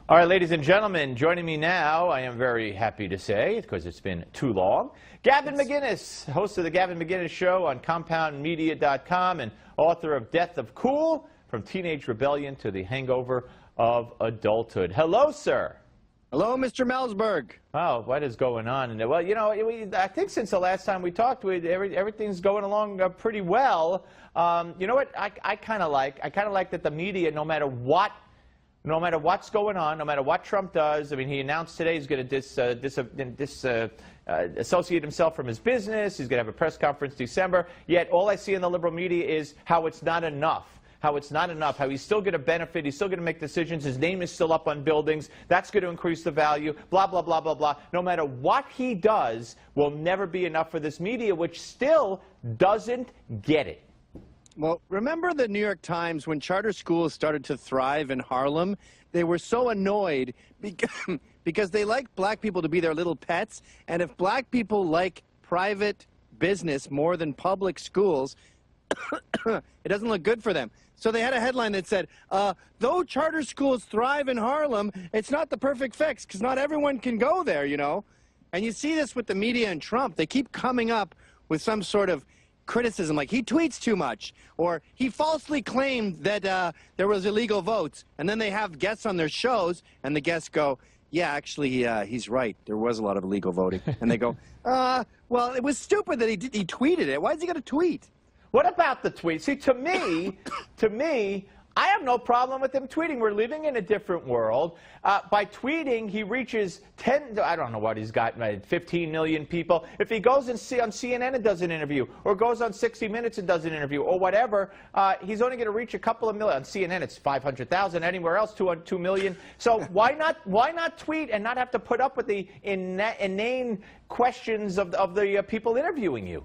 All right, ladies and gentlemen, joining me now, I am very happy to say, because it's been too long, Gavin McInnes, host of the Gavin McInnes Show on CompoundMedia.com and author of Death of Cool, From Teenage Rebellion to the Hangover of Adulthood. Hello, sir. Hello, Mr. Melzberg. Oh, what is going on? Well, you know, I think since the last time we talked, everything's going along pretty well. You know what? I kind of like that the media, no matter what's going on, no matter what Trump does. I mean, he announced today he's going to associate himself from his business. He's going to have a press conference December. Yet all I see in the liberal media is how it's not enough. How it's not enough, how he's still going to benefit, he's still going to make decisions, his name is still up on buildings, that's going to increase the value, blah, blah, blah, blah, blah. No matter what he does will never be enough for this media, which still doesn't get it. Well, remember the New York Times, when charter schools started to thrive in Harlem, they were so annoyed because they like black people to be their little pets, and if black people like private business more than public schools, it doesn't look good for them. So they had a headline that said, though charter schools thrive in Harlem, it's not the perfect fix because not everyone can go there, you know. And you see this with the media and Trump. They keep coming up with some sort of criticism, like he tweets too much, or he falsely claimed that there was illegal votes. And then they have guests on their shows, and the guests go, yeah, actually, he's right. There was a lot of illegal voting. And they go, well, it was stupid that he tweeted it. Why is he going to tweet? What about the tweet? See, to me, I have no problem with him tweeting. We're living in a different world. By tweeting, he reaches I don't know what he's got, 15 million people. If he goes on CNN and does an interview, or goes on 60 Minutes and does an interview, or whatever, he's only going to reach a couple of million. On CNN, it's 500,000. Anywhere else, 2 million. So why not tweet and not have to put up with the inane questions of the people interviewing you?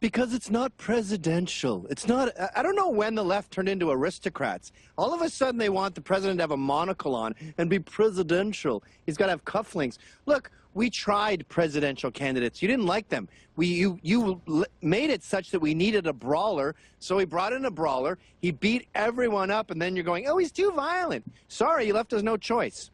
Because it's not presidential. It's not. I don't know when the left turned into aristocrats. All of a sudden they want the president to have a monocle on and be presidential. He's got to have cufflinks. Look, we tried presidential candidates. You didn't like them. You made it such that we needed a brawler, so we brought in a brawler. He beat everyone up, and then you're going, oh, he's too violent. Sorry, you left us no choice.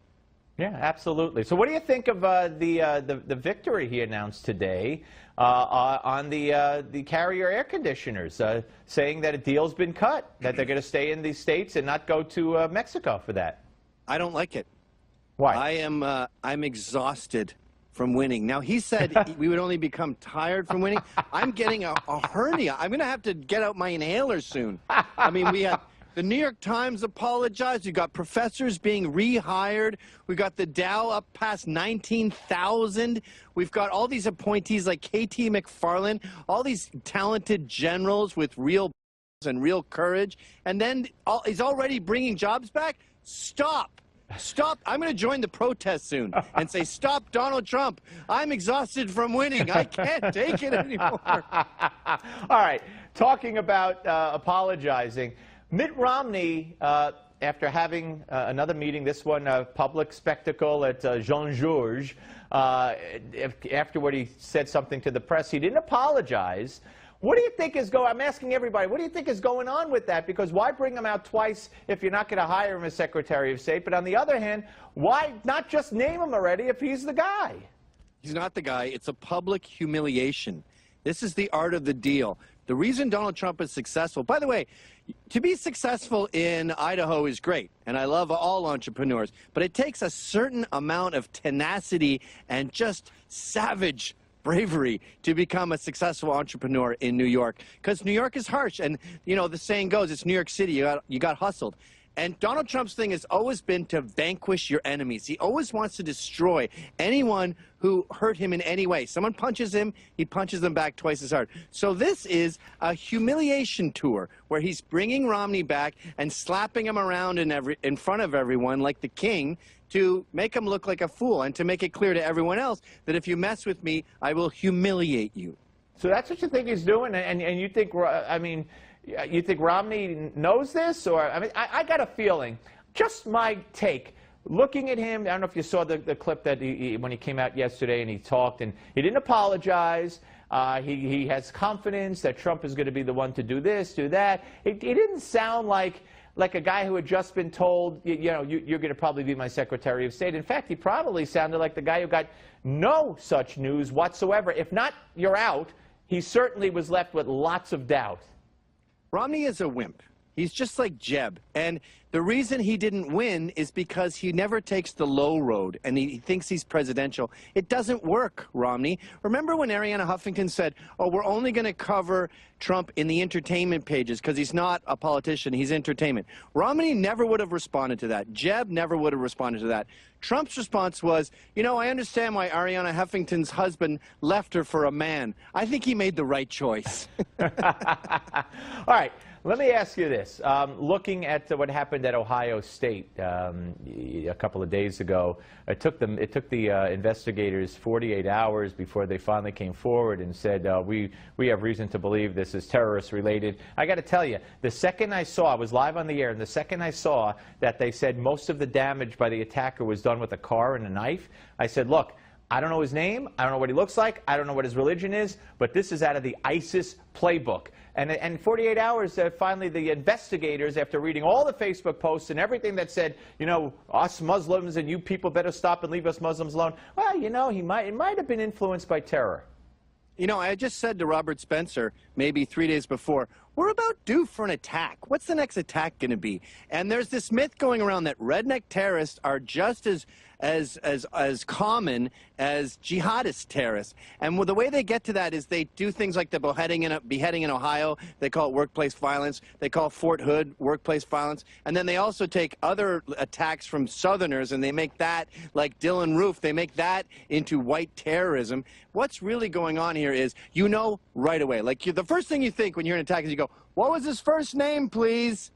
Yeah, absolutely. So what do you think of the victory he announced today on the Carrier air conditioners, saying that a deal's been cut, that they're going to stay in these states and not go to Mexico for that? I don't like it. Why? I'm exhausted from winning. Now, he said we would only become tired from winning. I'm getting a hernia. I'm going to have to get out my inhaler soon. I mean, we had... The New York Times apologized. You've got professors being rehired. We've got the Dow up past 19,000. We've got all these appointees like K.T. McFarland, all these talented generals with real and real courage. And then he's already bringing jobs back? Stop. Stop. I'm going to join the protest soon and say, stop Donald Trump. I'm exhausted from winning. I can't take it anymore. All right. Talking about apologizing. Mitt Romney, after having another meeting, this one a public spectacle at Jean-Georges, afterward he said something to the press. He didn't apologize. What do you think is going on? I'm asking everybody, what do you think is going on with that? Because why bring him out twice if you're not going to hire him as Secretary of State? But on the other hand, why not just name him already if he's the guy? He's not the guy. It's a public humiliation. This is the art of the deal. The reason Donald Trump is successful, by the way, to be successful in Idaho is great, and I love all entrepreneurs, but it takes a certain amount of tenacity and just savage bravery to become a successful entrepreneur in New York, because New York is harsh, and you know the saying goes, it's New York City, you got hustled. And Donald Trump's thing has always been to vanquish your enemies. He always wants to destroy anyone who hurt him in any way. Someone punches him, he punches them back twice as hard. So this is a humiliation tour where he's bringing Romney back and slapping him around in front of everyone like the king to make him look like a fool and to make it clear to everyone else that if you mess with me, I will humiliate you. So that's what you think he's doing, and you think, I mean, you think Romney knows this? Or, I mean, I got a feeling, just my take, looking at him, I don't know if you saw the clip that when he came out yesterday and he talked, and he didn't apologize. He has confidence that Trump is going to be the one to do this, do that. It didn't sound like like a guy who had just been told, you're going to probably be my Secretary of State. In fact, he probably sounded like the guy who got no such news whatsoever. If not, you're out. He certainly was left with lots of doubt. Romney is a wimp. He's just like Jeb. And the reason he didn't win is because he never takes the low road, and he thinks he's presidential. It doesn't work, Romney. Remember when Arianna Huffington said, oh, we're only going to cover Trump in the entertainment pages because he's not a politician, he's entertainment. Romney never would have responded to that. Jeb never would have responded to that. Trump's response was, I understand why Arianna Huffington's husband left her for a man. I think he made the right choice. All right. Let me ask you this. Looking at what happened at Ohio State a couple of days ago, it took the investigators 48 hours before they finally came forward and said, we have reason to believe this is terrorist related. I got to tell you, the second I saw, I was live on the air, and the second I saw that they said most of the damage by the attacker was done with a car and a knife, I said, look, I don't know his name, I don't know what he looks like, I don't know what his religion is, but this is out of the ISIS playbook. And 48 hours, finally the investigators, after reading all the Facebook posts and everything that said, us Muslims and you people better stop and leave us Muslims alone, well, it might have been influenced by terror. I just said to Robert Spencer maybe 3 days before, we're about due for an attack. What's the next attack going to be? And there's this myth going around that redneck terrorists are just as common as jihadist terrorists. And the way they get to that is they do things like the beheading in Ohio. They call it workplace violence. They call Fort Hood workplace violence. And then they also take other attacks from Southerners and they make that, like Dylan Roof, they make that into white terrorism. What's really going on here is, right away. Like the first thing you think when you're in an attack is you go, what was his first name, please?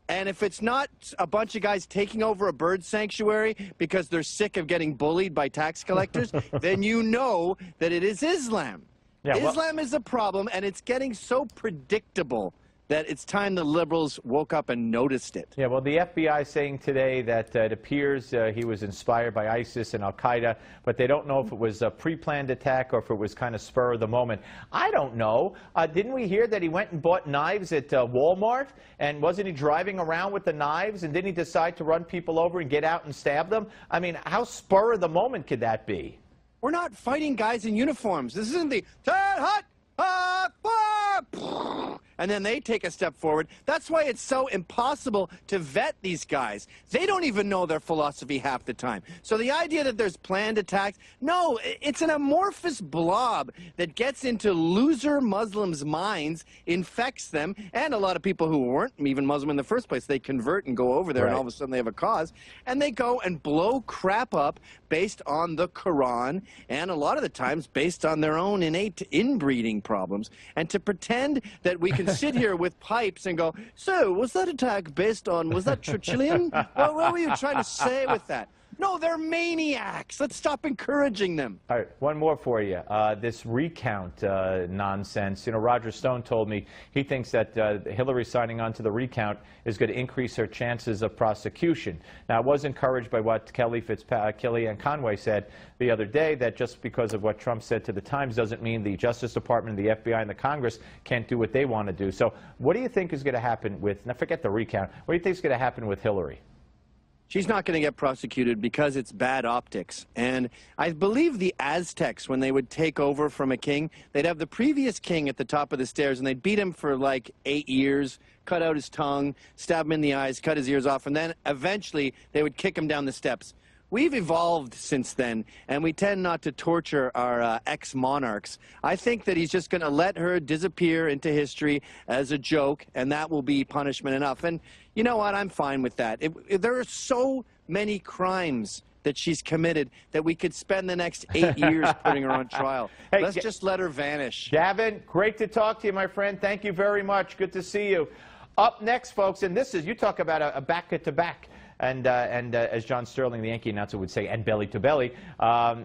And if it's not a bunch of guys taking over a bird sanctuary because they're sick of getting bullied by tax collectors, then you know that it is Islam. Yeah, Islam is a problem, and it's getting so predictable that it's time the liberals woke up and noticed it. Yeah, well, the FBI saying today that it appears he was inspired by ISIS and Al-Qaeda, but they don't know if it was a pre-planned attack or if it was kind of spur of the moment. I don't know. Didn't we hear that he went and bought knives at Walmart? And wasn't he driving around with the knives? And didn't he decide to run people over and get out and stab them? I mean, how spur of the moment could that be? We're not fighting guys in uniforms. This isn't the and then they take a step forward. That's why it's so impossible to vet these guys. They don't even know their philosophy half the time. So the idea that there's planned attacks, no, it's an amorphous blob that gets into loser Muslims' minds, infects them, and a lot of people who weren't even Muslim in the first place, they convert and go over there, and all of a sudden they have a cause, and they go and blow crap up based on the Quran, and a lot of the times based on their own innate inbreeding problems. And to pretend that we can sit here with pipes and go, so was that attack based on, was that Churchillian? Well, what were you trying to say with that? No, they're maniacs. Let's stop encouraging them. All right, one more for you. This recount nonsense. Roger Stone told me he thinks that Hillary signing on to the recount is going to increase her chances of prosecution. Now, I was encouraged by what Kellyanne Conway said the other day, that just because of what Trump said to the Times doesn't mean the Justice Department, the FBI, and the Congress can't do what they want to do. So what do you think is going to happen with, now forget the recount, what do you think is going to happen with Hillary? She's not going to get prosecuted because it's bad optics. And I believe the Aztecs, when they would take over from a king, they'd have the previous king at the top of the stairs, and they'd beat him for like 8 years, cut out his tongue, stab him in the eyes, cut his ears off, and then eventually they would kick him down the steps. We've evolved since then, and we tend not to torture our ex-monarchs. I think that he's just going to let her disappear into history as a joke, and that will be punishment enough. And you know what? I'm fine with that. There are so many crimes that she's committed that we could spend the next 8 years putting her on trial. Hey, let's just let her vanish. Gavin, great to talk to you, my friend. Thank you very much. Good to see you. Up next, folks, and this is, you talk about a back-to-back. And as John Sterling, the Yankee announcer, would say, and belly to belly.